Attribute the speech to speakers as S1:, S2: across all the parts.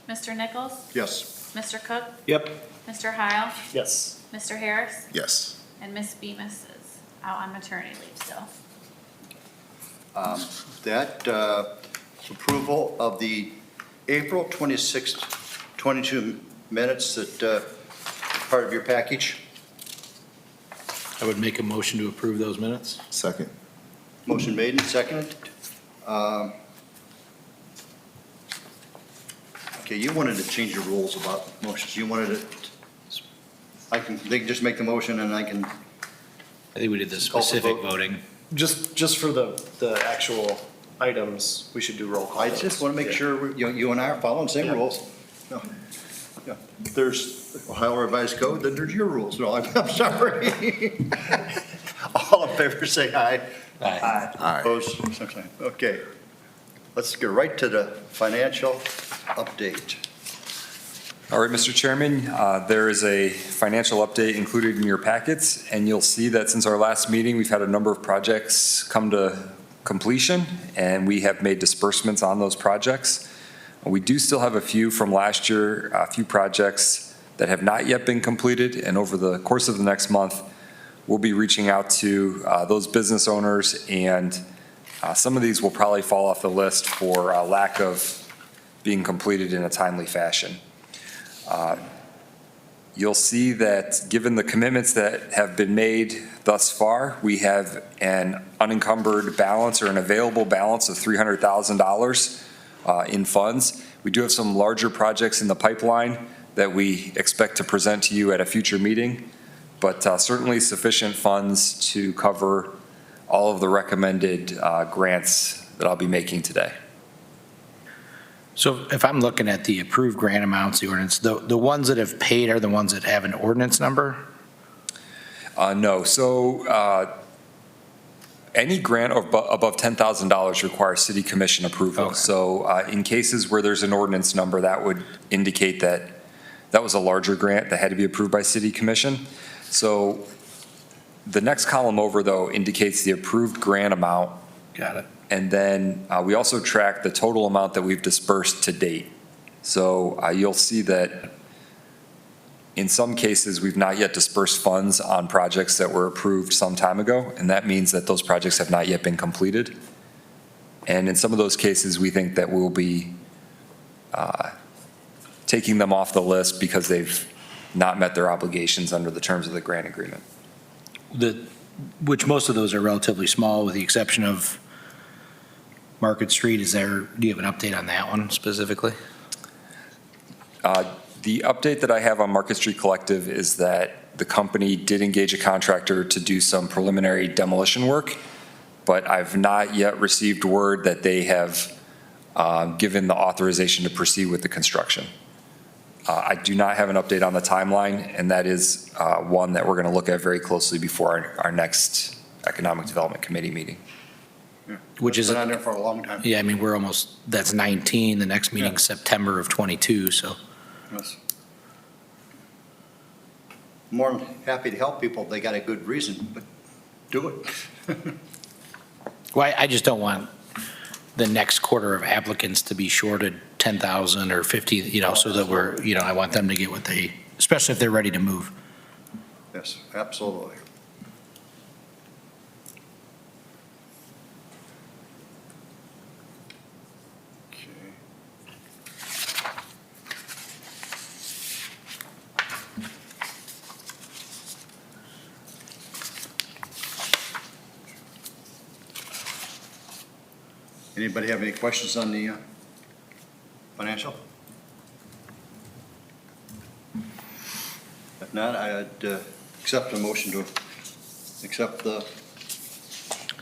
S1: Mr. Nichols?
S2: Yes.
S1: Mr. Cook?
S3: Yep.
S1: Mr. Heil?
S3: Yes.
S1: Mr. Harris?
S2: Yes.
S1: And Ms. Bemis is out on maternity leave still.
S2: That approval of the April 26th, 22 minutes that part of your package.
S3: I would make a motion to approve those minutes.
S4: Second.
S2: Motion made and seconded. Okay, you wanted to change your rules about motions. You wanted it, they can just make the motion and I can,
S3: I think we did the
S2: Call for
S3: specific
S2: vote.
S3: voting.
S5: Just for the actual items, we should do roll call.
S2: I just want to make sure you and I are following the same rules. No. Yeah. There's Ohio Revised Code, then there's your rules. No, I'm sorry. All in favor, say aye.
S3: Aye.
S4: Aye.
S2: Opposed, same sign. Okay. Let's get right to the financial update.
S6: All right, Mr. Chairman, there is a financial update included in your packets, and you'll see that since our last meeting, we've had a number of projects come to completion, and we have made disbursements on those projects. We do still have a few from last year, a few projects that have not yet been completed, and over the course of the next month, we'll be reaching out to those business owners, and some of these will probably fall off the list for lack of being completed in a timely fashion. You'll see that given the commitments that have been made thus far, we have an unencumbered balance or an available balance of $300,000 in funds. We do have some larger projects in the pipeline that we expect to present to you at a future meeting, but certainly sufficient funds to cover all of the recommended grants that I'll be making today.
S3: So if I'm looking at the approved grant amounts, the ordinance, the ones that have paid are the ones that have an ordinance number?
S6: No, so any grant above $10,000 requires city commission approval.
S3: Okay.
S6: So in cases where there's an ordinance number, that would indicate that that was a larger grant that had to be approved by city commission. So the next column over, though, indicates the approved grant amount.
S3: Got it.
S6: And then we also track the total amount that we've dispersed to date. So you'll see that in some cases, we've not yet dispersed funds on projects that were approved some time ago, and that means that those projects have not yet been completed. And in some of those cases, we think that we'll be taking them off the list because they've not met their obligations under the terms of the grant agreement.
S3: Which most of those are relatively small, with the exception of Market Street. Do you have an update on that one specifically?
S6: The update that I have on Market Street Collective is that the company did engage a contractor to do some preliminary demolition work, but I've not yet received word that they have given the authorization to proceed with the construction. I do not have an update on the timeline, and that is one that we're going to look at very closely before our next Economic Development Committee meeting.
S2: Yeah.
S3: Which is
S2: Been on there for a long time.
S3: Yeah, I mean, we're almost, that's 19, the next meeting's September of 22, so.
S2: Yes. More than happy to help people. They got a good reason, but do it.
S3: Well, I just don't want the next quarter of applicants to be shorted 10,000 or 50, so that we're, I want them to get what they, especially if they're ready to move.
S2: Yes, absolutely. Okay. Anybody have any questions on the financial? If not, I'd accept a motion to accept the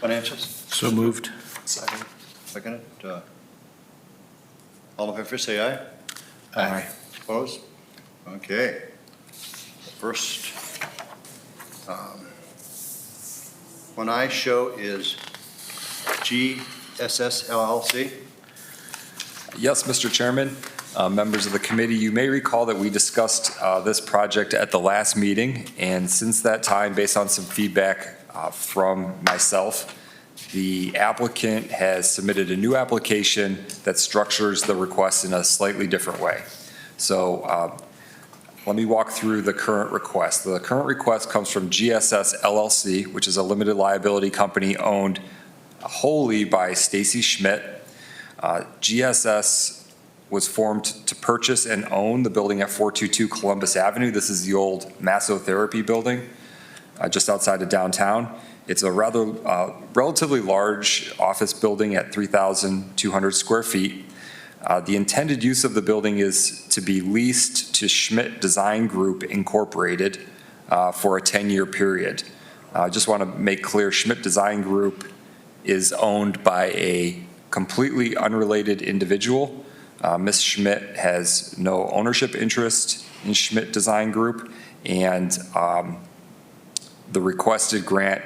S2: financials.
S3: So moved.
S2: Second it. All in favor, say aye.
S3: Aye.
S2: Opposed? Okay. First one I show is GSS LLC.
S6: Yes, Mr. Chairman, members of the committee, you may recall that we discussed this project at the last meeting, and since that time, based on some feedback from myself The applicant has submitted a new application that structures the request in a slightly different way. So let me walk through the current request. The current request comes from GSS LLC, which is a limited liability company owned wholly by Stacy Schmidt. GSS was formed to purchase and own the building at 422 Columbus Avenue. This is the old massotherapy building just outside of downtown. It's a relatively large office building at 3,200 square feet. The intended use of the building is to be leased to Schmidt Design Group Incorporated for a 10-year period. I just want to make clear, Schmidt Design Group is owned by a completely unrelated individual. Ms. Schmidt has no ownership interest in Schmidt Design Group, and the requested grant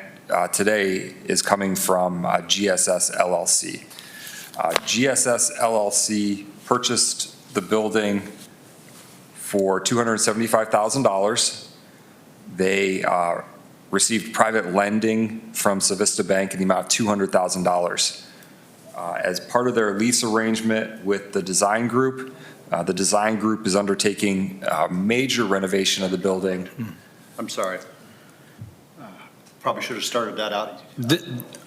S6: today is coming from GSS LLC. GSS LLC purchased the building for $275,000. They received private lending from Civista Bank in the amount of $200,000. As part of their lease arrangement with the design group is undertaking a major renovation of the building.
S2: I'm sorry. Probably should have started that out.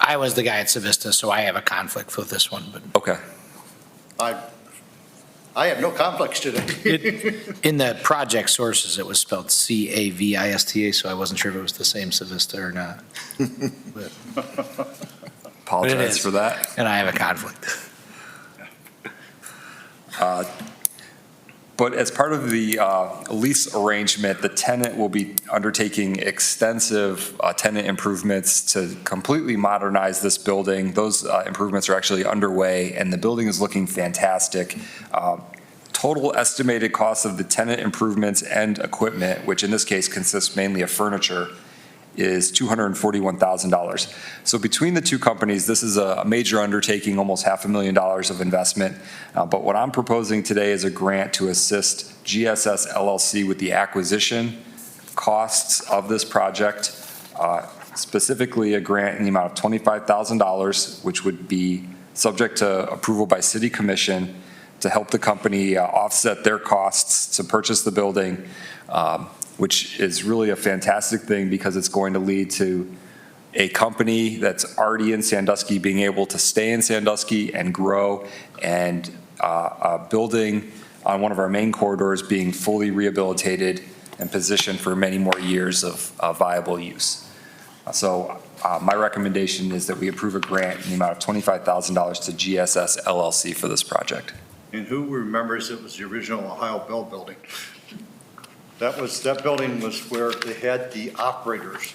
S3: I was the guy at Civista, so I have a conflict with this one, but
S6: Okay.
S2: I have no conflicts today.
S3: in the project sources, it was spelled Cavista, so I wasn't sure if it was the same Civista or not.
S6: Apologize
S3: is.
S6: for that.
S3: And I have a conflict.
S6: But as part of the lease arrangement, the tenant will be undertaking extensive tenant improvements to completely modernize this building. Those improvements are actually underway, and the building is looking fantastic. Total estimated cost of the tenant improvements and equipment, which in this case consists mainly of furniture, is $241,000. So between the two companies, this is a major undertaking, almost $500,000 of investment. But what I'm proposing today is a grant to assist GSS LLC with the acquisition costs of this project, specifically a grant in the amount of $25,000, which would be subject to approval by City Commission to help the company offset their costs to purchase the building, which is really a fantastic thing because it's going to lead to a company that's already in Sandusky being able to stay in Sandusky and grow, and a building on one of our main corridors being fully rehabilitated and positioned for many more years of viable use. So my recommendation is that we approve a grant in the amount of $25,000 to GSS LLC for this project.
S2: And who remembers it was the original Ohio Bell building? That building was where they had the operators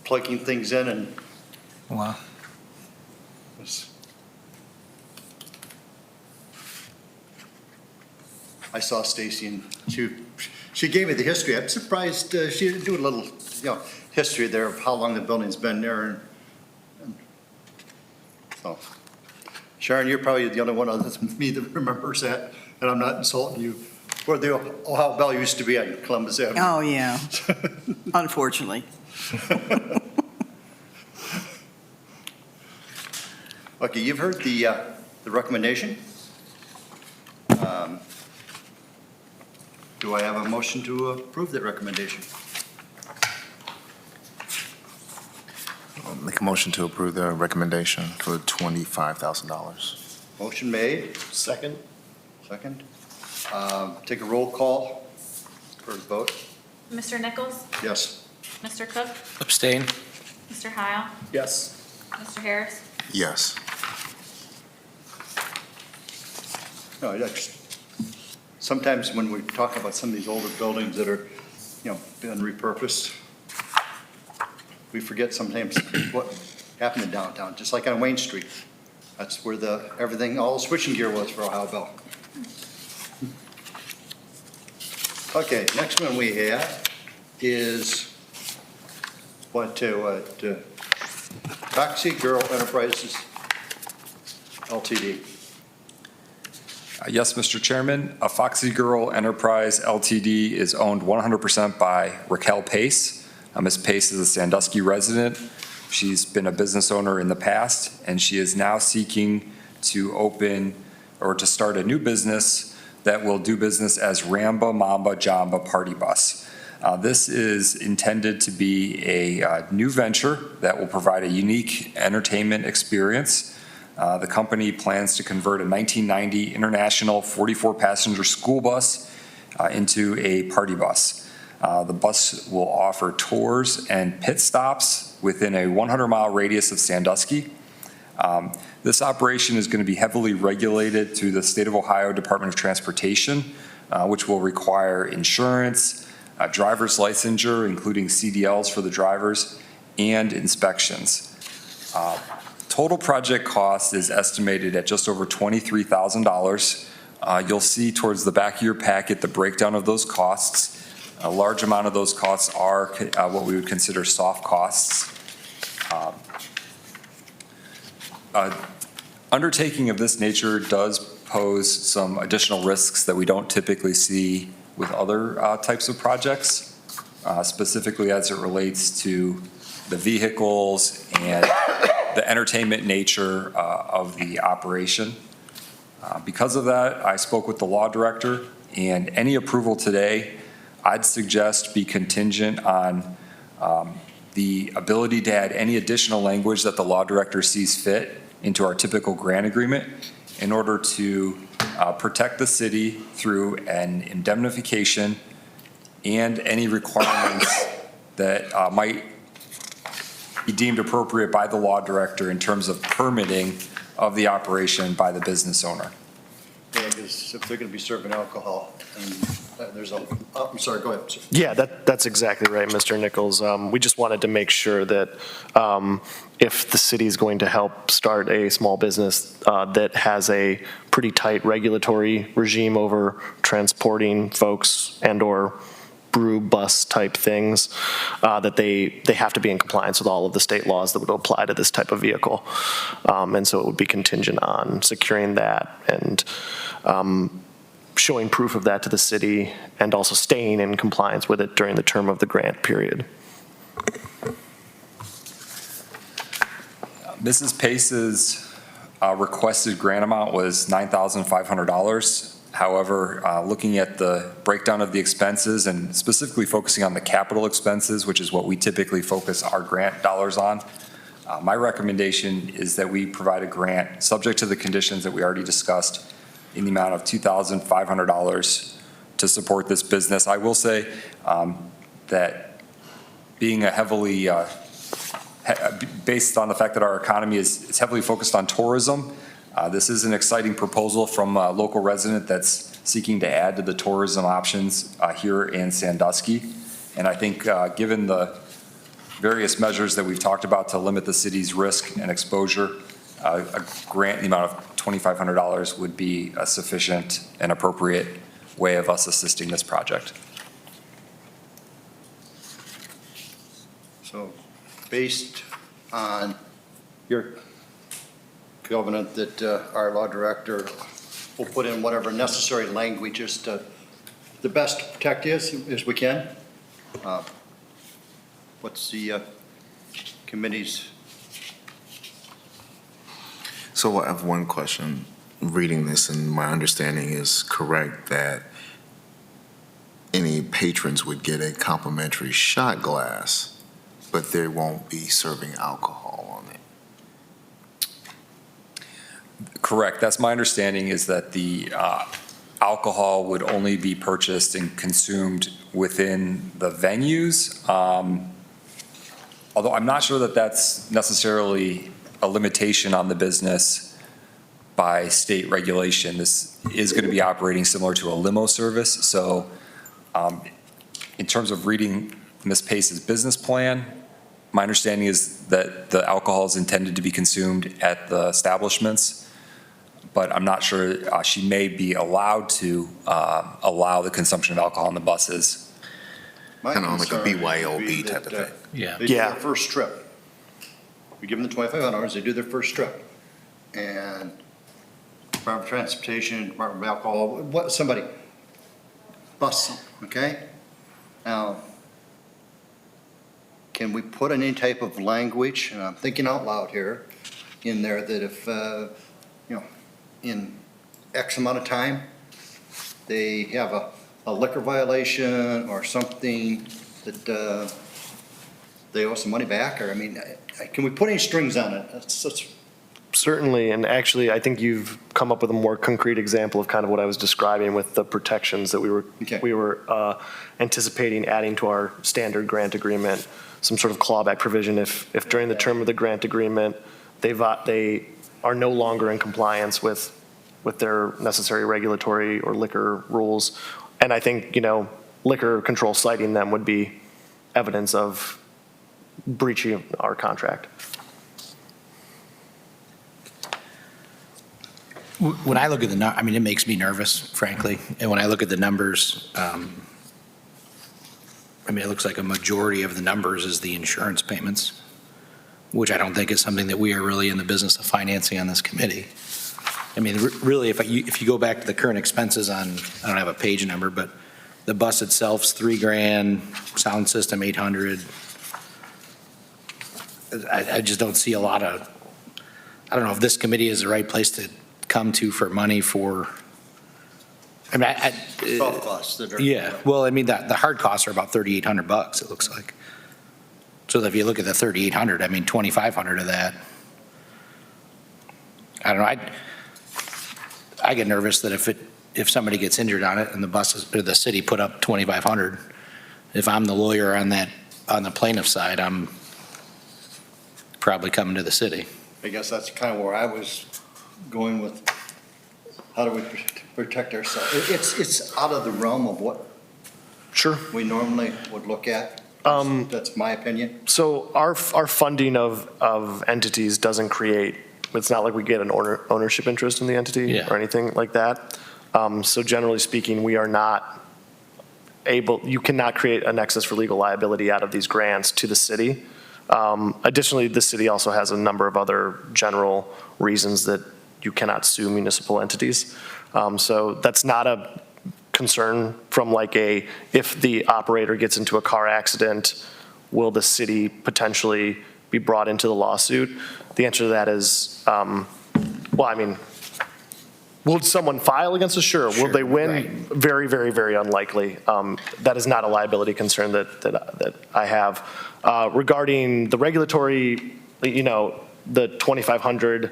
S2: plugging things in, and
S3: Wow.
S2: I saw Stacy, and she gave me the history. I'm surprised she didn't do a little, history there of how long the building's been there. And so, Sharon, you're probably the only one other than me that remembers that, and I'm not insulting you. Where the Ohio Bell used to be at Columbus Avenue.
S4: Oh, yeah, unfortunately.
S2: Okay, you've heard the recommendation. Do I have a motion to approve that recommendation?
S7: I'll make a motion to approve the recommendation for $25,000.
S2: Motion made,
S5: Second?
S2: second. Take a roll call for the vote.
S1: Mr. Nichols?
S2: Yes.
S1: Mr. Cook?
S3: Abstain?
S1: Mr. Heil?
S5: Yes.
S1: Mr. Harris?
S7: Yes.
S2: No, sometimes when we talk about some of these older buildings that are, been repurposed, we forget sometimes what happened in downtown, just like on Wayne Street. That's where all the switching gear was for Ohio Bell. Okay, next one we have is Foxy Girl Enterprises LTD.
S6: Yes, Mr. Chairman, a Foxy Girl Enterprise LTD is owned 100% by Raquel Pace. Ms. Pace is a Sandusky resident. She's been a business owner in the past, and she is now seeking to open or to start a new business that will do business as Ramba Mamba Jamba Party Bus. This is intended to be a new venture that will provide a unique entertainment experience. The company plans to convert a 1990 International 44-passenger school bus into a party bus. The bus will offer tours and pit stops within a 100-mile radius of Sandusky. This operation is going to be heavily regulated through the State of Ohio Department of Transportation, which will require insurance, driver's licensure, including CDLs for the drivers, and inspections. Total project cost is estimated at just over $23,000. You'll see towards the back of your packet the breakdown of those costs. A large amount of those costs are what we would consider soft costs. Undertaking of this nature does pose some additional risks that we don't typically see with other types of projects, specifically as it relates to the vehicles and the entertainment nature of the operation. Because of that, I spoke with the law director, and any approval today, I'd suggest be contingent on the ability to add any additional language that the law director sees fit into our typical grant agreement in order to protect the city through an indemnification and any requirements that might be deemed appropriate by the law director in terms of permitting of the operation by the business owner.
S2: Yeah, because if they're going to be serving alcohol, and there's a, oh, I'm sorry, go ahead, sir.
S5: Yeah, that's exactly right, Mr. Nichols. We just wanted to make sure that if the city is going to help start a small business that has a pretty tight regulatory regime over transporting folks and/or brew bus type things, that they have to be in compliance with all of the state laws that would apply to this type of vehicle. And so it would be contingent on securing that and showing proof of that to the city and also staying in compliance with it during the term of the grant period.
S6: Mrs. Pace's requested grant amount was $9,500. However, looking at the breakdown of the expenses and specifically focusing on the capital expenses, which is what we typically focus our grant dollars on, my recommendation is that we provide a grant subject to the conditions that we already discussed in the amount of $2,500 to support this business. I will say that being a heavily, based on the fact that our economy is heavily focused on tourism, this is an exciting proposal from a local resident that's seeking to add to the tourism options here in Sandusky. And I think given the various measures that we've talked about to limit the city's risk and exposure, a grant in the amount of $2,500 would be a sufficient and appropriate way of us assisting this project.
S2: So based on your covenant that our law director will put in whatever necessary language just to the best to protect you as we can. What's the committee's?
S7: So I have one question. Reading this, and my understanding is correct that any patrons would get a complimentary shot glass, but they won't be serving alcohol on it.
S6: Correct. That's my understanding, is that the alcohol would only be purchased and consumed within the venues. Although I'm not sure that that's necessarily a limitation on the business by state regulation. This is going to be operating similar to a limo service. So in terms of reading Ms. Pace's business plan, my understanding is that the alcohol is intended to be consumed at the establishments, but I'm not sure she may be allowed to allow the consumption of alcohol on the buses.
S7: Kind of like a BYOB type of thing.
S3: Yeah.
S2: They do their first trip. We give them the $2,500, they do their first trip. And Department of Transportation, Department of Alcohol, somebody busts them, okay? Now, can we put any type of language, and I'm thinking out loud here, in there that if, in X amount of time, they have a liquor violation or something that they owe some money back, or, I mean, can we put any strings on it? That's
S5: Certainly, and actually, I think you've come up with a more concrete example of kind of what I was describing with the protections that
S2: Okay.
S5: we were anticipating adding to our standard grant agreement, some sort of clawback provision if during the term of the grant agreement, they are no longer in compliance with their necessary regulatory or liquor rules. And I think, liquor control citing them would be evidence of breaching our contract.
S3: When I look at it makes me nervous, frankly. And when I look at the numbers, it looks like a majority of the numbers is the insurance payments, which I don't think is something that we are really in the business of financing on this committee. Really, if you go back to the current expenses on, I don't have a page number, but the bus itself's $3,000, sound system $800. I just don't see a lot of, I don't know if this committee is the right place to come to for money for,
S2: soft costs that are.
S3: yeah, well, the hard costs are about $3,800, it looks like. So if you look at the $3,800, $2,500 of that, I don't know, I get nervous that if somebody gets injured on it and the buses, or the city put up $2,500, if I'm the lawyer on the plaintiff side, I'm probably coming to the city.
S2: I guess that's kind of where I was going with, how do we protect ourselves? It's out of the realm of what
S5: Sure.
S2: we normally would look at. That's my opinion.
S5: So our funding of entities doesn't create, it's not like we get an ownership interest in the entity
S3: Yeah.
S5: or anything like that. So generally speaking, we are not you cannot create a nexus for legal liability out of these grants to the city. Additionally, the city also has a number of other general reasons that you cannot sue municipal entities. So that's not a concern from if the operator gets into a car accident, will the city potentially be brought into the lawsuit? The answer to that is, will someone file against us? Sure. Will they win?
S3: Right.
S5: Very, very, very unlikely. That is not a liability concern that I have. Regarding the regulatory, the 2,500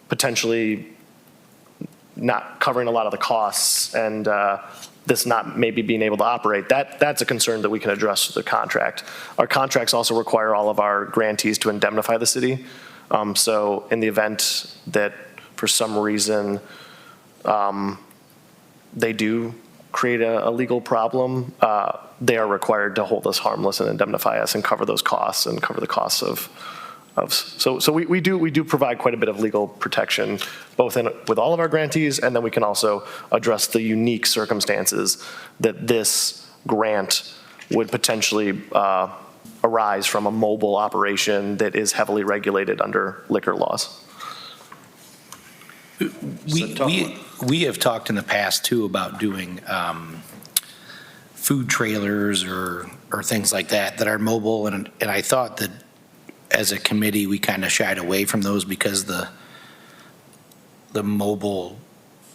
S5: potentially not covering a lot of the costs and this not maybe being able to operate, that's a concern that we can address with the contract. Our contracts also require all of our grantees to indemnify the city. So in the event that for some reason they do create a legal problem, they are required to hold us harmless and indemnify us and cover those costs and cover the costs so we do provide quite a bit of legal protection, both with all of our grantees, and then we can also address the unique circumstances that this grant would potentially arise from a mobile operation that is heavily regulated under liquor laws.
S3: We have talked in the past too about doing food trailers or things like that are mobile, and I thought that as a committee we kind of shied away from those because the mobile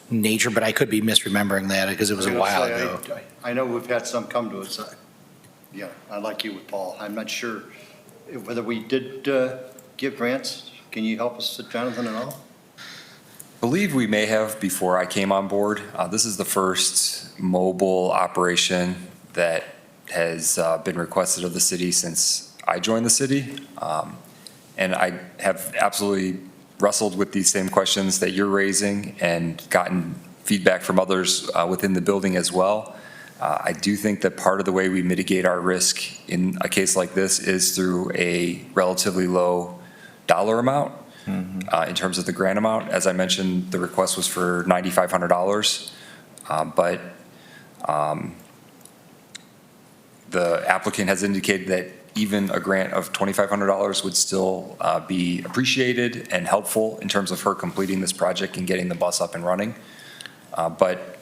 S3: nature, but I could be misremembering that because it was a while ago.
S2: I know we've had some come to us. I like you with Paul. I'm not sure whether we did give grants. Can you help us, Jonathan, at all?
S6: Believe we may have before I came on board. This is the first mobile operation that has been requested of the city since I joined the city. And I have absolutely wrestled with these same questions that you're raising and gotten feedback from others within the building as well. I do think that part of the way we mitigate our risk in a case like this is through a relatively low dollar amount. In terms of the grant amount. As I mentioned, the request was for $9,500, but the applicant has indicated that even a grant of $2,500 would still be appreciated and helpful in terms of her completing this project and getting the bus up and running. But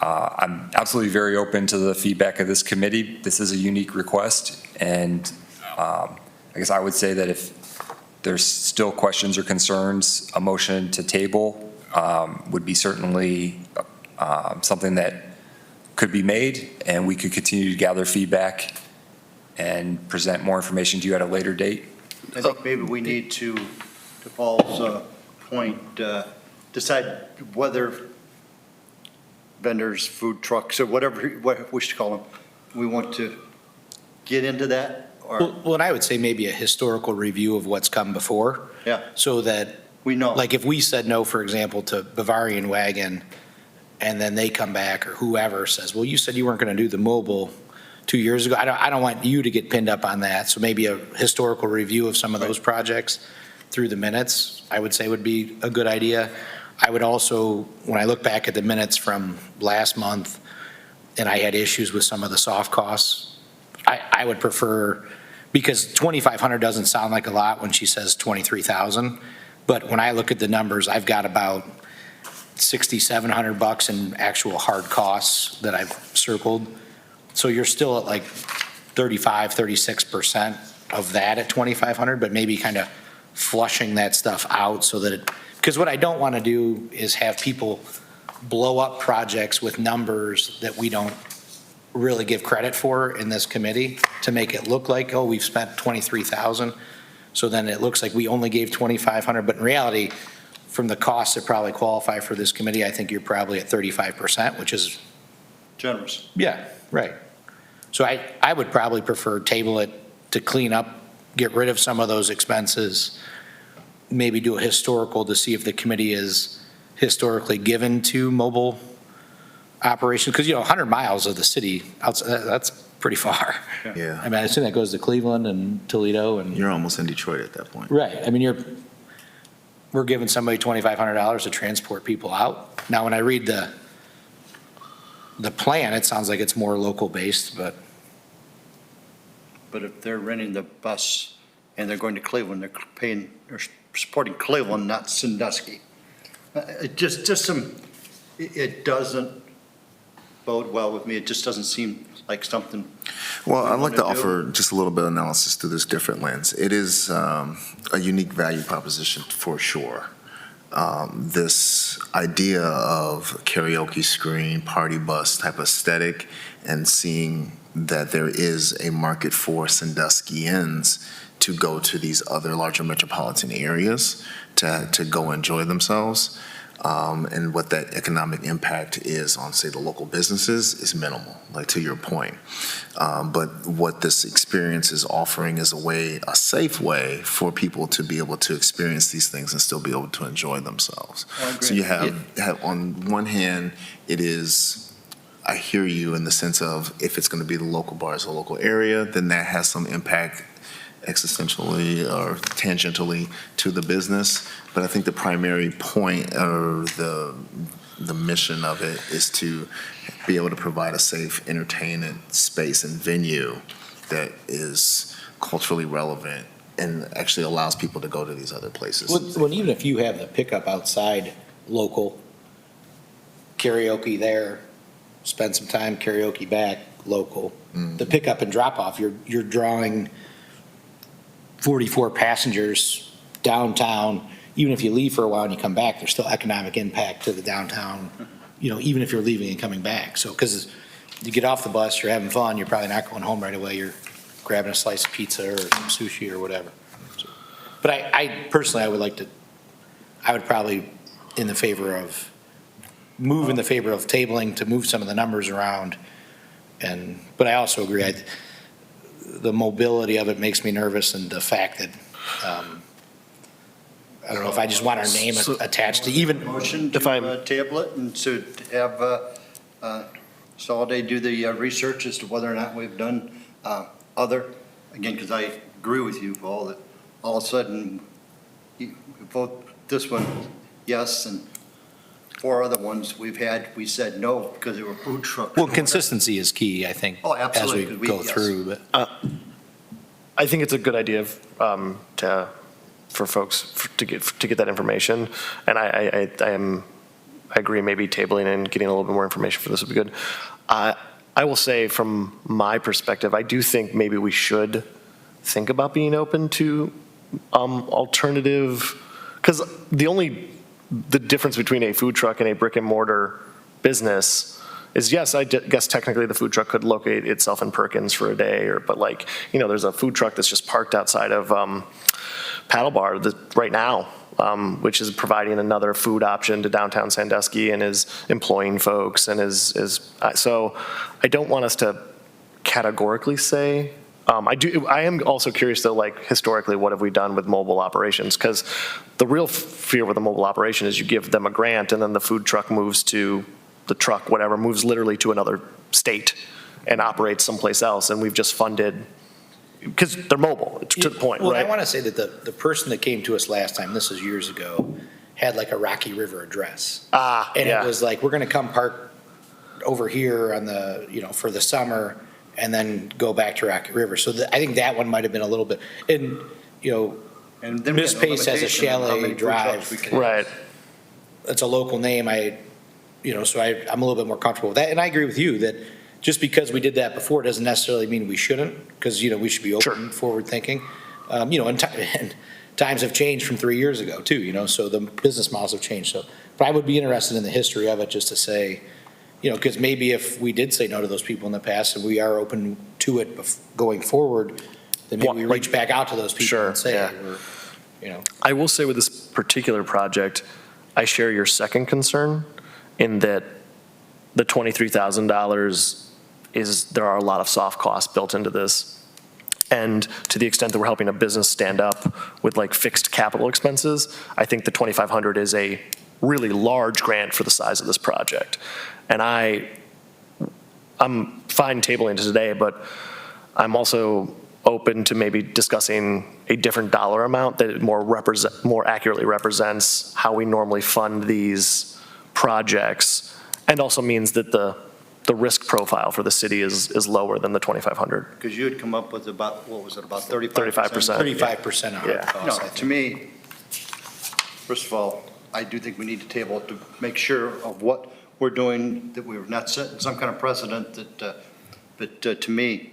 S6: I'm absolutely very open to the feedback of this committee. This is a unique request, and I guess I would say that if there's still questions or concerns, a motion to table would be certainly something that could be made, and we could continue to gather feedback and present more information to you at a later date.
S2: I think maybe we need to Paul's point, decide whether vendors, food trucks, or whatever what we should call them, we want to get into that, or,
S3: Well, and I would say maybe a historical review of what's come before.
S2: Yeah.
S3: So that,
S2: we know.
S3: like, if we said no, for example, to Bavarian Wagon, and then they come back, or whoever says, well, you said you weren't going to do the mobile 2 years ago. I don't want you to get pinned up on that. So maybe a historical review of some of those projects through the minutes, I would say would be a good idea. I would also, when I look back at the minutes from last month, and I had issues with some of the soft costs, I would prefer, because 2,500 doesn't sound like a lot when she says 23,000, but when I look at the numbers, I've got about $6,700 in actual hard costs that I've circled. So you're still at like 36% of that at 2,500, but maybe kind of flushing that stuff out so that it, because what I don't want to do is have people blow up projects with numbers that we don't really give credit for in this committee to make it look like, oh, we've spent 23,000. So then it looks like we only gave 2,500, but in reality, from the costs that probably qualify for this committee, I think you're probably at 35%, which is,
S2: Generous.
S3: yeah, right. So I would probably prefer table it to clean up, get rid of some of those expenses, maybe do a historical to see if the committee is historically given to mobile operations, because, 100 miles of the city, that's pretty far.
S7: Yeah,
S3: I mean, I assume that goes to Cleveland and Toledo and.
S7: you're almost in Detroit at that point.
S3: Right, I mean, we're giving somebody $2,500 to transport people out. Now, when I read the plan, it sounds like it's more local based, but.
S2: But if they're renting the bus and they're going to Cleveland, they're supporting Cleveland, not Sandusky. It it doesn't bode well with me. It just doesn't seem like something.
S7: Well, I'd like to
S2: wanna do.
S7: offer just a little bit of analysis through this different lens. It is a unique value proposition for sure. This idea of karaoke screen, party bus type aesthetic, and seeing that there is a market for Sanduskians to go to these other larger metropolitan areas to go enjoy themselves. And what that economic impact is on, say, the local businesses is minimal, like to your point. But what this experience is offering is a safe way for people to be able to experience these things and still be able to enjoy themselves.
S2: I agree.
S7: So you have on one hand, it is, I hear you in the sense of if it's going to be the local bars, the local area, then that has some impact existentially or tangentially to the business. But I think the primary point or the mission of it is to be able to provide a safe entertainment space and venue that is culturally relevant and actually allows people to go to these other places.
S3: Well, even if you have the pickup outside local, karaoke there, spend some time, karaoke back, local. The pickup and drop off, you're drawing 44 passengers downtown. Even if you leave for a while and you come back, there's still economic impact to the downtown, even if you're leaving and coming back. So, because you get off the bus, you're having fun, you're probably not going home right away. You're grabbing a slice of pizza or some sushi or whatever. So, but I personally, I would probably in the favor of tabling to move some of the numbers around. But I also agree, the mobility of it makes me nervous, and the fact that, I don't know if I just want our name attached to even.
S2: Motion
S5: If I'm-
S2: to table it and to have Soliday do the research as to whether or not we've done again, because I agree with you, Paul, that all of a sudden, you vote this one, yes, and 4 other ones we said no because they were food trucks.
S3: Well, consistency is key, I think,
S2: Oh,
S3: as
S2: absolutely,
S3: we go
S2: yes.
S3: through. But
S5: I think it's a good idea for folks to get that information, and I agree. Maybe tabling and getting a little bit more information for this would be good. I will say, from my perspective, I do think maybe we should think about being open to alternative, because the difference between a food truck and a brick and mortar business is, yes, I guess technically the food truck could locate itself in Perkins for a day, but like, there's a food truck that's just parked outside of Paddle Bar right now, which is providing another food option to downtown Sandusky and is employing folks and so I don't want us to categorically say. I am also curious though, like historically, what have we done with mobile operations? Because the real fear with a mobile operation is you give them a grant and then the food truck moves literally to another state and operates someplace else. And we've just funded, because they're mobile, to the point,
S3: Well,
S5: right?
S3: I want to say that the person that came to us last time, this was years ago, had like a Rocky River address. And
S5: yeah.
S3: it was like, we're going to come park over here on the, for the summer and then go back to Rocky River. So I think that one might have been a little bit, and,
S2: And then we
S3: Miss
S2: had no
S3: Pace has a
S2: limitation on how
S3: chalet
S2: many food trucks
S3: drive.
S2: we can-
S5: Right.
S3: it's a local name, so I'm a little bit more comfortable with that. And I agree with you that just because we did that before doesn't necessarily mean we shouldn't, because, we should be open, forward thinking. And times have changed from 3 years ago too, so the business models have changed. So, but I would be interested in the history of it just to say, because maybe if we did say no to those people in the past and we are open to it going forward, then maybe we reach back out to those people
S5: Sure,
S3: and say,
S5: yeah. I will say with this particular project, I share your second concern in that the $23,000 there are a lot of soft costs built into this. And to the extent that we're helping a business stand up with like fixed capital expenses, I think the $2,500 is a really large grant for the size of this project. And I'm fine tabling it today, but I'm also open to maybe discussing a different dollar amount that more accurately represents how we normally fund these projects, and also means that the risk profile for the city is lower than the $2,500.
S2: Because you had come up with about, what was it, about 35%?
S5: 35%.
S3: 35% of our
S5: Yeah.
S3: costs, I
S2: No,
S3: think.
S2: to me, first of all, I do think we need to table it to make sure of what we're doing, that we're not setting some kind of precedent but to me,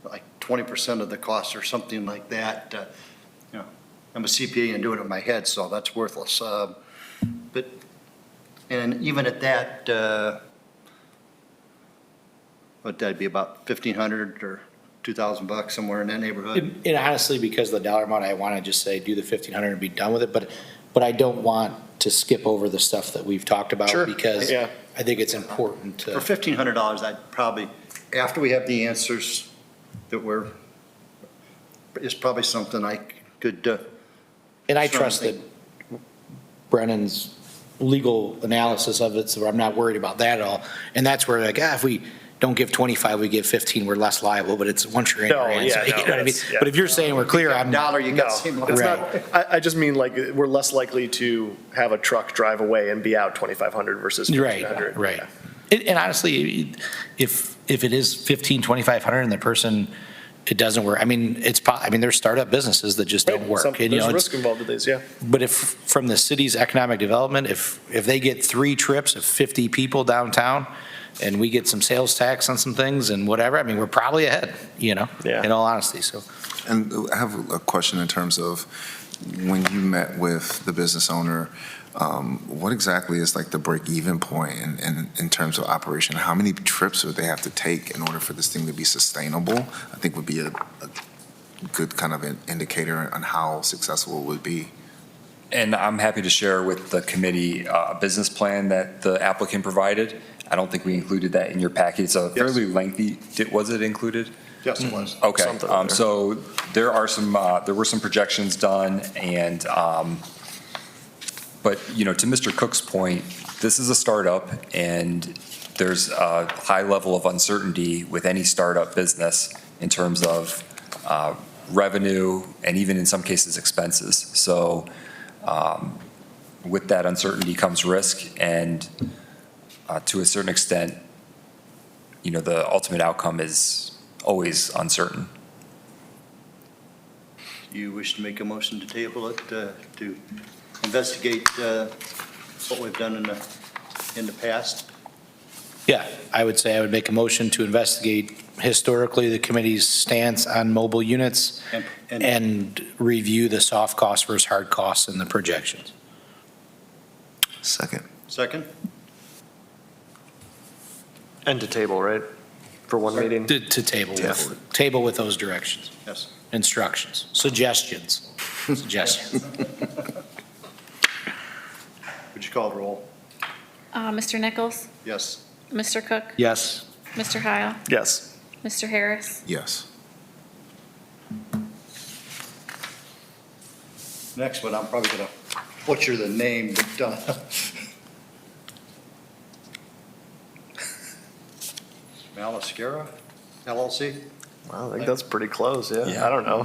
S2: like 20% of the cost or something like that, I'm a CPA and doing it in my head, so that's worthless. And even at that, would that be about 1,500 or 2,000 bucks, somewhere in that neighborhood?
S3: And honestly, because of the dollar amount, I want to just say, do the 1,500 and be done with it, but I don't want to skip over the stuff that we've talked about.
S5: Sure,
S3: Because
S5: yeah.
S3: I think it's important
S2: For
S3: to,
S2: $1,500, I'd probably, after we have the answers that it's probably something I could,
S3: and I trust that Brennan's legal analysis of it, so I'm not worried about that at all. And that's where if we don't give 25, we give 15, we're less liable, but it's once you're in,
S5: No,
S3: you're in.
S5: yeah,
S3: So,
S5: no,
S3: you know what I mean?
S5: that's- yeah.
S3: But if you're saying we're clear, I'm,
S2: dollar you got
S5: No,
S2: seem
S5: it's
S2: like.
S5: not, I just mean like we're less likely to have a truck drive away and be out $2,500 versus $1,500.
S3: right. And honestly, if it is 15, 2,500 and the person, it doesn't work, there's startup businesses that just don't work. And,
S5: There's
S3: it's-
S5: risk involved with these, yeah.
S3: But if, from the city's economic development, if they get 3 trips of 50 people downtown, and we get some sales tax on some things and whatever, we're probably ahead,
S5: Yeah.
S3: in all honesty, so.
S7: And I have a question in terms of when you met with the business owner, what exactly is like the break-even point in terms of operation? How many trips would they have to take in order for this thing to be sustainable? I think would be a good kind of an indicator on how successful it would be.
S6: And I'm happy to share with the committee a business plan that the applicant provided. I don't think we included that in your package. It's a fairly lengthy, was it included?
S2: Yes, it was.
S6: Okay,
S5: Something like that.
S6: so there were some projections done, and, but, to Mr. Cook's point, this is a startup, and there's a high level of uncertainty with any startup business in terms of revenue, and even in some cases, expenses. So with that uncertainty comes risk, and to a certain extent, the ultimate outcome is always uncertain.
S2: You wish to make a motion to table it, to investigate what we've done in the past?
S3: Yeah, I would say I would make a motion to investigate historically the committee's stance on mobile units and review the soft costs versus hard costs and the projections.
S7: Second.
S2: Second?
S5: And to table, right? For one meeting?
S3: To table,
S7: Yes.
S3: table with those directions,
S2: Yes.
S3: instructions, suggestions. Suggestions.
S2: Would you call the roll?
S1: Mr. Nichols?
S2: Yes.
S1: Mr. Cook?
S3: Yes.
S1: Mr. Heil?
S5: Yes.
S1: Mr. Harris?
S7: Yes.
S2: Next one, I'm probably going to butcher the name, but Malascara LLC?
S5: Well, I think that's pretty close, yeah. I don't know.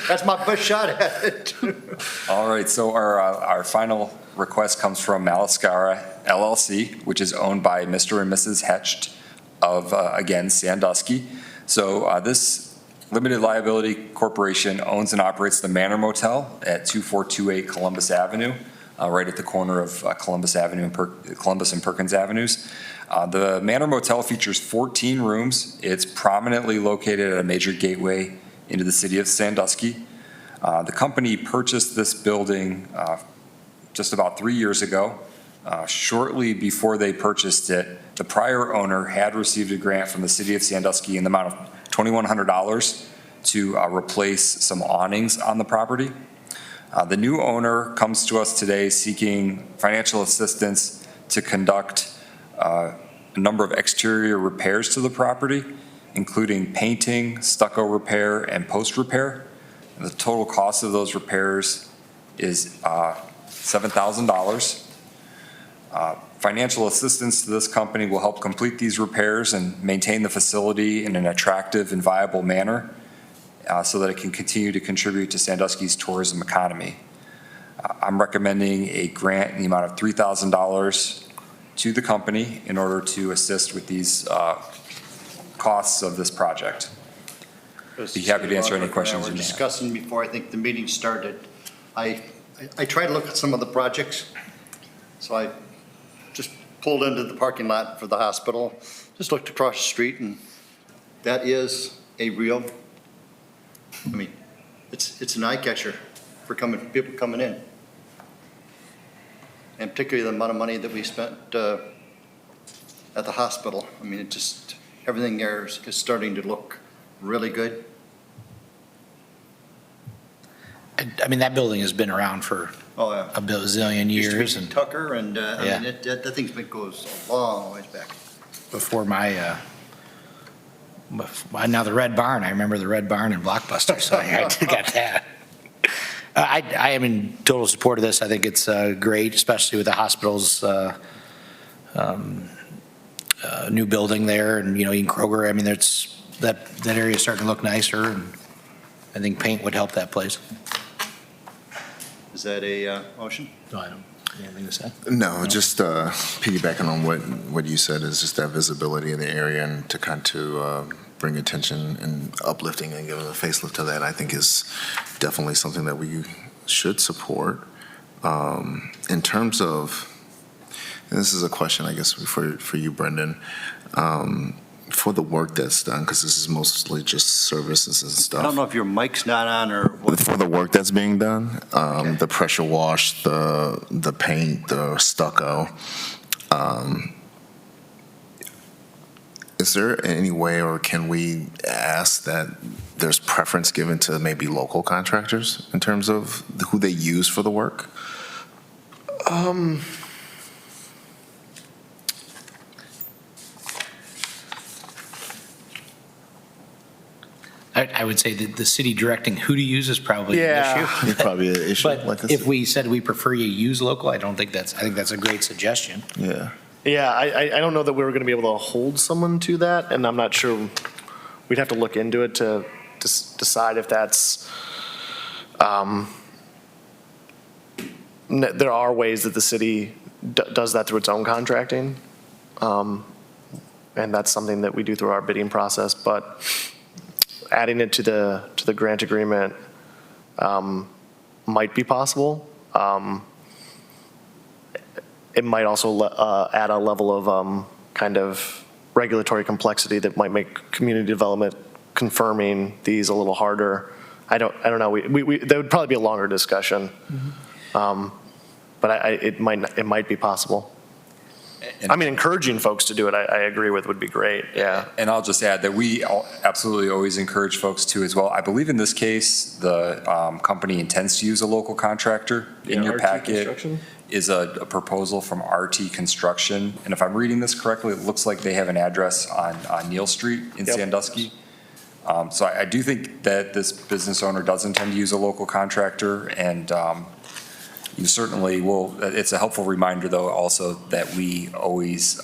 S2: That's my best shot at it.
S6: All right, so our final request comes from Malascara LLC, which is owned by Mr. and Mrs. Hecht of, again, Sandusky. So this limited liability corporation owns and operates the Manor Motel at 2428 Columbus Avenue, right at the corner of Columbus Avenue and Columbus and Perkins Avenues. The Manor Motel features 14 rooms. It's prominently located at a major gateway into the city of Sandusky. The company purchased this building just about 3 years ago. Shortly before they purchased it, the prior owner had received a grant from the city of Sandusky in the amount of $2,100 to replace some awnings on the property. The new owner comes to us today seeking financial assistance to conduct a number of exterior repairs to the property, including painting, stucco repair, and post repair. The total cost of those repairs is $7,000. Financial assistance to this company will help complete these repairs and maintain the facility in an attractive and viable manner so that it can continue to contribute to Sandusky's tourism economy. I'm recommending a grant in the amount of $3,000 to the company in order to assist with these costs of this project. Be happy to answer any questions
S2: We
S6: you
S2: were
S6: may have.
S2: discussing before I think the meeting started. I tried to look at some of the projects, so I just pulled into the parking lot for the hospital, just looked across the street, and that is a real, I mean, it's an eye catcher for people coming in. And particularly the amount of money that we spent at the hospital. I mean, it just, everything there is starting to look really good.
S3: I mean, that building has been around for
S2: Oh, yeah.
S3: a bazillion
S2: Used to be
S3: years, and
S2: Tucker, and I
S3: Yeah.
S2: mean, that thing's been goes a long ways back.
S3: before now the Red Barn, I remember the Red Barn and Blockbuster, so I got that. I am in total support of this. I think it's great, especially with the hospital's new building there, and, you know, Eaton Kroger. I mean, that area is starting to look nicer, and I think paint would help that place.
S2: Is that a motion?
S3: No, I don't have anything to say.
S7: No, just piggybacking on what you said is just that visibility in the area and to kind of bring attention and uplifting and giving a facelift to that, I think is definitely something that we should support. In terms of, and this is a question, I guess, for you, Brendan, for the work that's done, because this is mostly just services and stuff.
S2: I don't know if your mic's not on or what.
S7: For the work that's being done, the pressure wash, the paint, the stucco, is there any way, or can we ask that there's preference given to maybe local contractors in terms of who they use for the work?
S3: I would say that the city directing who to use is probably an
S5: Yeah.
S3: issue.
S7: It's probably an issue.
S3: But
S7: like I
S3: if
S7: said.
S3: we said we prefer you use local, I think that's a great suggestion.
S7: Yeah.
S5: Yeah, I don't know that we were going to be able to hold someone to that, and I'm not sure, we'd have to look into it to decide if that's, there are ways that the city does that through its own contracting, and that's something that we do through our bidding process, but adding it to the grant agreement might be possible. It might also add a level of kind of regulatory complexity that might make community development confirming these a little harder. I don't know. That would probably be a longer discussion. But it might be possible. I mean, encouraging folks to do it, I agree with, would be great, yeah.
S6: And I'll just add that we absolutely always encourage folks to as well. I believe in this case, the company intends to use a local contractor. In your
S5: RT
S6: packet
S5: Construction?
S6: is a proposal from RT Construction. And if I'm reading this correctly, it looks like they have an address on Neal Street in
S5: Yep.
S6: Sandusky. So I do think that this business owner does intend to use a local contractor, and you certainly will. It's a helpful reminder, though, also that we always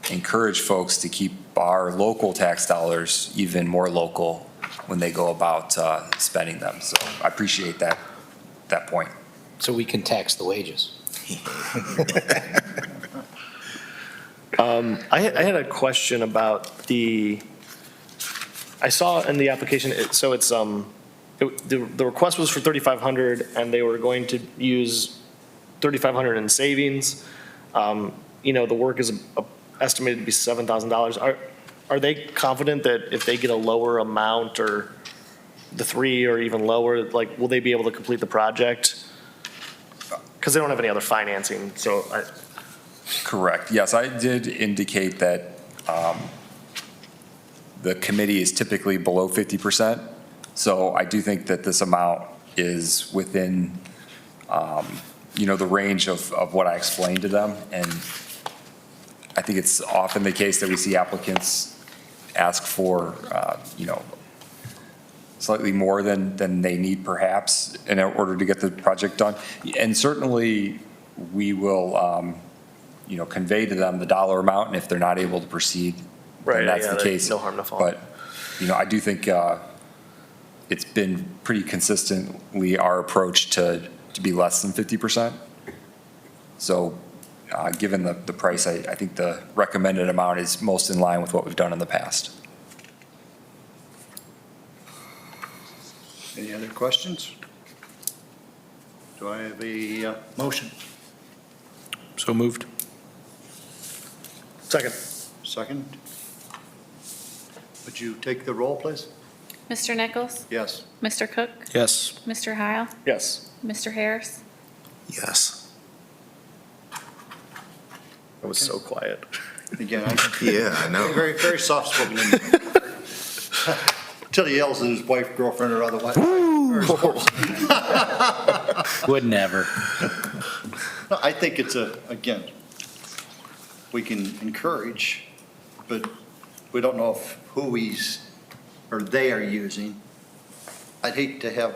S6: encourage folks to keep our local tax dollars even more local when they go about spending them. So I appreciate that point.
S3: So we can tax the wages.
S5: I had a question about I saw in the application, the request was for 3,500, and they were going to use 3,500 in savings. The work is estimated to be $7,000. Are they confident that if they get a lower amount, or the 3 or even lower, like, will they be able to complete the project? Because they don't have any other financing, so
S6: Correct. Yes, I did indicate that the committee is typically below 50%. So I do think that this amount is within, the range of what I explained to them. And I think it's often the case that we see applicants ask for, slightly more than they need perhaps in order to get the project done. And certainly we will, convey to them the dollar amount, and if they're not able to proceed, then that's the case.
S5: No harm, no foul.
S6: But, I do think it's been pretty consistently our approach to be less than 50%. So given the price, I think the recommended amount is most in line with what we've done in the past.
S2: Any other questions? Do I have a motion?
S3: So moved.
S5: Second.
S2: Second? Would you take the roll, please?
S1: Mr. Nichols?
S2: Yes.
S1: Mr. Cook?
S3: Yes.
S1: Mr. Heil?
S5: Yes.
S1: Mr. Harris?
S7: Yes.
S5: It was so quiet.
S2: Again,
S7: Yeah, I know.
S2: very, very soft-spoken. Until he yells at his wife, girlfriend, or otherwise.
S3: Would never.
S2: No, I think it's again, we can encourage, but we don't know if who they are using. I'd hate to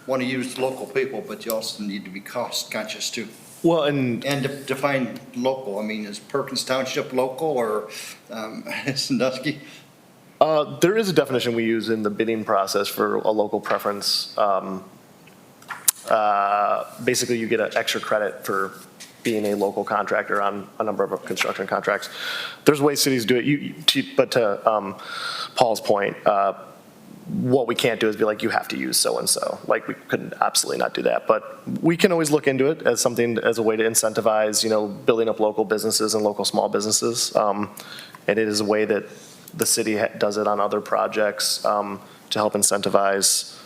S2: want to use local people, but you also need to be cost conscious too.
S5: Well, and
S2: And define local. I mean, is Perkins Township local or Sandusky?
S5: there is a definition we use in the bidding process for a local preference. Basically, you get an extra credit for being a local contractor on a number of construction contracts. There's ways cities do it, but to Paul's point, what we can't do is be like, you have to use so-and-so. Like, we couldn't absolutely not do that. But we can always look into it as a way to incentivize, building up local businesses and local small businesses. And it is a way that the city does it on other projects to help incentivize,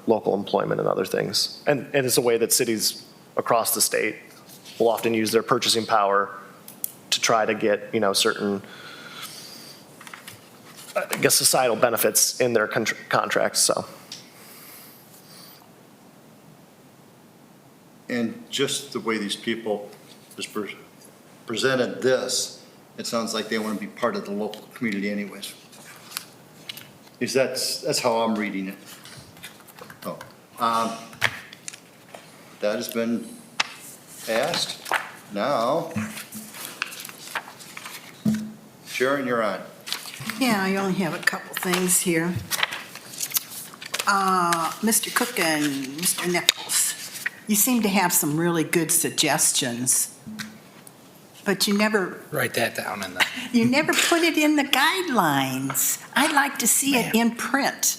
S5: local employment and other things. And it's a way that cities across the state will often use their purchasing power to try to get, certain, I guess, societal benefits in their contracts, so.
S2: And just the way these people just presented this, it sounds like they want to be part of the local community anyways. Because that's how I'm reading it. Oh, that has been passed. Now, Sharon, you're on.
S4: Yeah, I only have a couple things here. Mr. Cook and Mr. Nichols, you seem to have some really good suggestions, but you never
S3: Write that down in the.
S4: put it in the guidelines. I'd like to see it in print.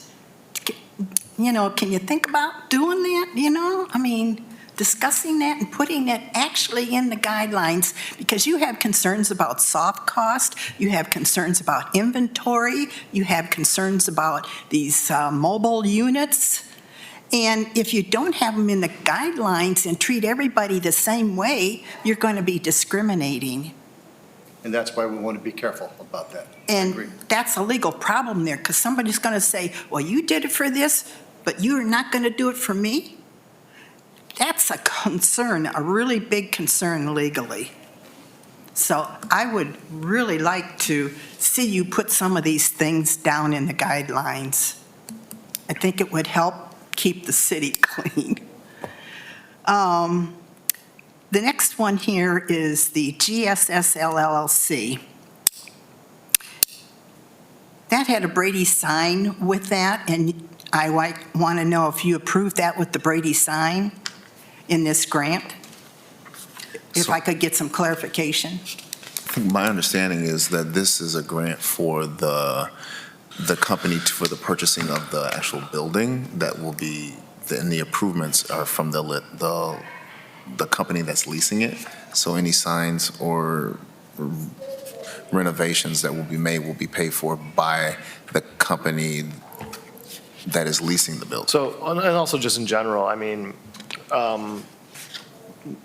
S4: Can you think about doing that, I mean, discussing that and putting it actually in the guidelines, because you have concerns about soft cost, you have concerns about inventory, you have concerns about these mobile units. And if you don't have them in the guidelines and treat everybody the same way, you're going to be discriminating.
S2: And that's why we want to be careful about that. I agree.
S4: And that's a legal problem there, because somebody's going to say, well, you did it for this, but you're not going to do it for me? That's a concern, a really big concern legally. So I would really like to see you put some of these things down in the guidelines. I think it would help keep the city clean. The next one here is the GSS LLC. That had a Brady sign with that, and I want to know if you approved that with the Brady sign in this grant? If
S7: So-
S4: I could get some clarification.
S7: I think my understanding is that this is a grant for the company for the purchasing of the actual building that will be, and the improvements are from the company that's leasing it. So any signs or renovations that will be made will be paid for by the company that is leasing the building.
S5: So, and also just in general, I mean,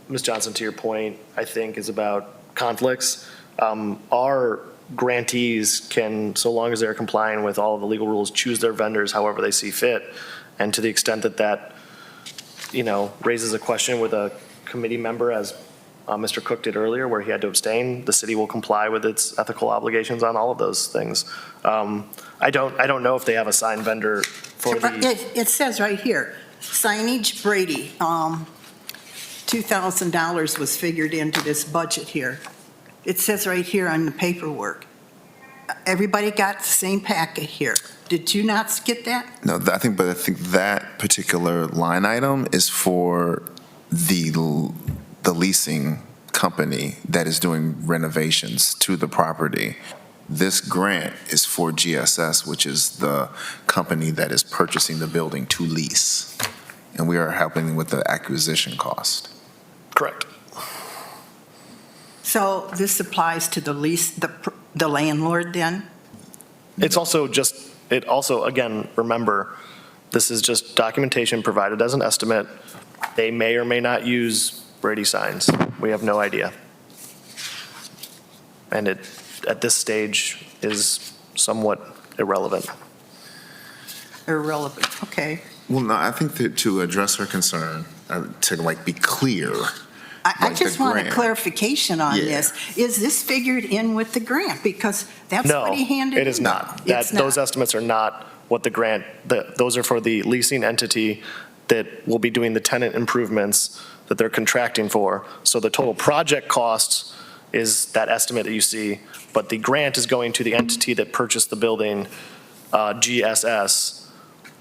S5: Ms. Johnson, to your point, I think is about conflicts. Our grantees can, so long as they're complying with all of the legal rules, choose their vendors however they see fit. And to the extent that that, raises a question with a committee member, as Mr. Cook did earlier, where he had to abstain, the city will comply with its ethical obligations on all of those things. I don't know if they have a signed vendor for the.
S4: It says right here, signage Brady, $2,000 was figured into this budget here. It says right here on the paperwork. Everybody got the same packet here. Did you not get that?
S7: No, I think that particular line item is for the leasing company that is doing renovations to the property. This grant is for GSS, which is the company that is purchasing the building to lease. And we are helping with the acquisition cost.
S5: Correct.
S4: So this applies to the lease, the landlord then?
S5: It also, again, remember, this is just documentation provided as an estimate. They may or may not use Brady signs. We have no idea. And it, at this stage, is somewhat irrelevant.
S4: Irrelevant, okay.
S7: Well, no, I think that to address her concern, to be clear.
S4: I
S7: Like the
S4: just want a
S7: grant.
S4: clarification on
S7: Yeah.
S4: this. Is this figured in with the grant? Because that's
S5: No,
S4: what he handed in.
S5: it is not.
S4: It's
S5: Those
S4: not.
S5: estimates are not what the grant, those are for the leasing entity that will be doing the tenant improvements that they're contracting for. So the total project costs is that estimate that you see, but the grant is going to the entity that purchased the building, GSS,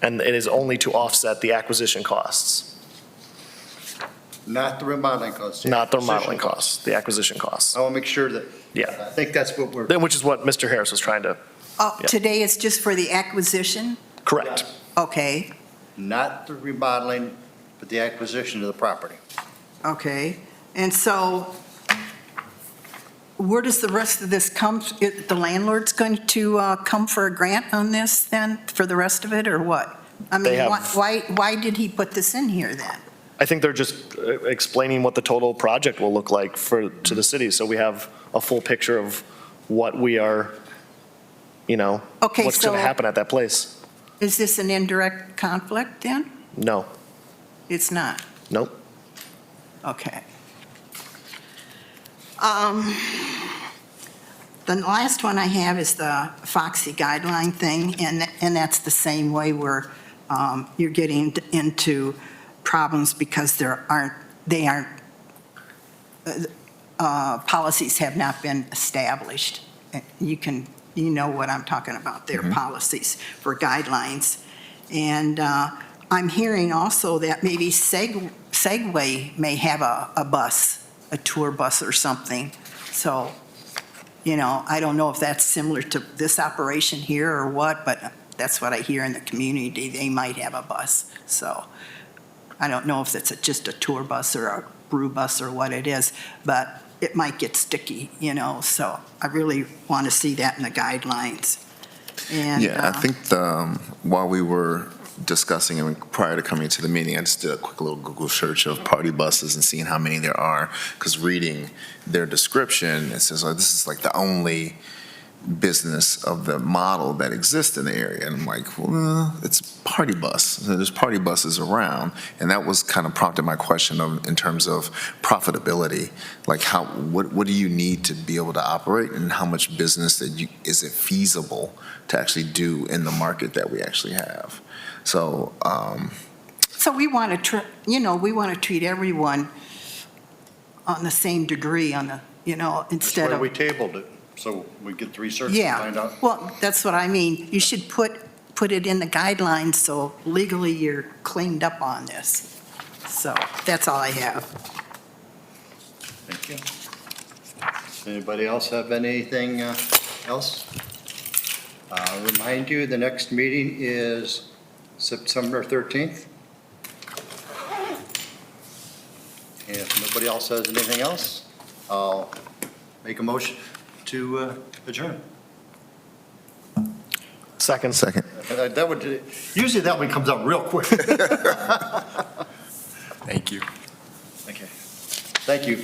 S5: and it is only to offset the acquisition costs,
S2: Not the remodeling costs.
S5: not the
S2: acquisition
S5: remodeling costs, the acquisition costs.
S2: I want to make sure that,
S5: Yeah.
S2: I think that's what we're.
S5: Which is what Mr. Harris was trying to,
S4: Oh,
S5: Yeah.
S4: today is just for the acquisition?
S5: correct.
S4: Okay,
S2: Not the remodeling, but the acquisition of the property.
S4: okay. And so where does the rest of this come? The landlord's going to come for a grant on this then, for the rest of it, or what? I
S5: They
S4: mean,
S5: have-
S4: why did he put this in here then?
S5: I think they're just explaining what the total project will look like to the city, so we have a full picture of what we are,
S4: Okay,
S5: what's going to
S4: so-
S5: happen at that place.
S4: Is this an indirect conflict then?
S5: No,
S4: It's not?
S5: nope.
S4: Okay. The last one I have is the Foxy guideline thing, and that's the same way where you're getting into problems because policies have not been established. You know what I'm talking about, their policies for guidelines. And I'm hearing also that maybe Segway may have a bus, a tour bus or something. So, I don't know if that's similar to this operation here or what, but that's what I hear in the community. They might have a bus. So I don't know if it's just a tour bus or a brew bus or what it is, but it might get sticky, so I really want to see that in the guidelines. And,
S7: Yeah, I think while we were discussing and prior to coming to the meeting, I just did a quick little Google search of party buses and seeing how many there are, because reading their description, it says, oh, this is like the only business of the model that exists in the area. And I'm like, well, it's party bus. So there's party buses around. And that was kind of prompted my question in terms of profitability. Like what do you need to be able to operate, and how much business is it feasible to actually do in the market that we actually have? So,
S4: So we want to, we want to treat everyone on the same degree
S2: That's
S4: instead
S2: why
S4: of.
S2: we tabled it, so we get the research and
S4: Yeah,
S2: find out.
S4: well, that's what I mean. You should put it in the guidelines so legally you're cleaned up on this. So that's all I have.
S2: Thank you. Anybody else have anything else? Remind you, the next meeting is September 13th. And if nobody else has anything else, I'll make a motion to adjourn.
S5: Second.
S2: That would, usually that one comes up real quick.
S6: Thank you.
S2: Okay. Thank you.